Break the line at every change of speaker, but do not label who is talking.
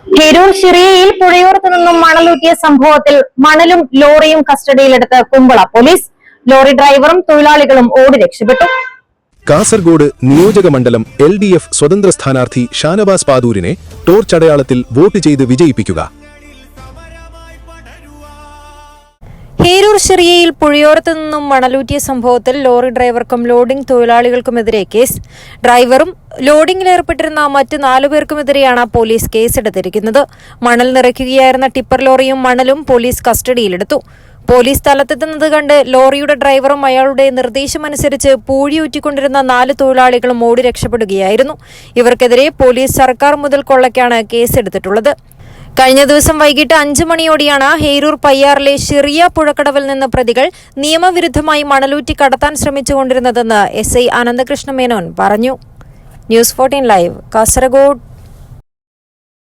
ഹിരൂർ ഷിറിയയിൽ പുഴയോരത്തു നിന്നും മണലൂറ്റിയ സംഭവത്തിൽ മണലും ലോറിയും കസ്റ്റഡിയിലെടുത്ത് കുമ്പള പോലീസ്. ലോറി ഡ്രൈവറും തൊഴിലാളികളും ഓടി രക്ഷപ്പെട്ടു.
കാസർഗോഡ് നിയോജക മണ്ഡലം LDF സ്വതന്ത്ര സ്ഥാനാർത്ഥി ഷാനവാസ് പാദൂരിനെ ടോർച്ച് അടയാളത്തിൽ വോട്ട് ചെയ്ത് വിജയിപ്പിക്കുക.
ഹീരൂർ ഷിറിയയിൽ പുഴയോരത്തു നിന്നും മണലൂറ്റിയ സംഭവത്തിൽ ലോറി ഡ്രൈവർക്കും ലോഡിംഗ് തൊഴിലാളികൾക്കുമെതിരെ കേസ്. ഡ്രൈവറും ലോഡിംഗിലേർപ്പെട്ടിരുന്ന മറ്റ് 4 പേർക്കുമെതിരെയാണ് പോലീസ് കേസെടുത്തിരിക്കുന്നത്. മണൽ നിറയ്ക്കുകയായിരുന്ന ടിപ്പർ ലോറിയും മണലും പോലീസ് കസ്റ്റഡിയിലെടുത്തു. പോലീസ് സ്ഥലത്തെത്തുന്നത് കണ്ട് ലോറിയുടെ ഡ്രൈവറും അയാളുടെ നിർദ്ദേശമനുസരിച്ച് പൂഴിയൂറ്റിക്കൊണ്ടിരുന്ന 4 തൊഴിലാളികളും ഓടി രക്ഷപ്പെടുകയായിരുന്നു. ഇവർക്കെതിരെ പോലീസ് സർക്കാർ മുതൽ കൊള്ളയ്ക്കാണ് കേസെടുത്തിട്ടുള്ളത്. കഴിഞ്ഞ ദിവസം വൈകിട്ട് 5 മണിയോടെയാണ് ഹേരൂർ പയ്യാറിലെ ഷിറിയ പുഴക്കടവിൽ നിന്ന് പ്രതികൾ നിയമവിരുദ്ധമായി മണലൂറ്റി കടത്താൻ ശ്രമിച്ചുകൊണ്ടിരുന്നതെന്ന് SI അനന്തകൃഷ്ണ മേനോൻ പറഞ്ഞു. News 14 live, Kasaragod.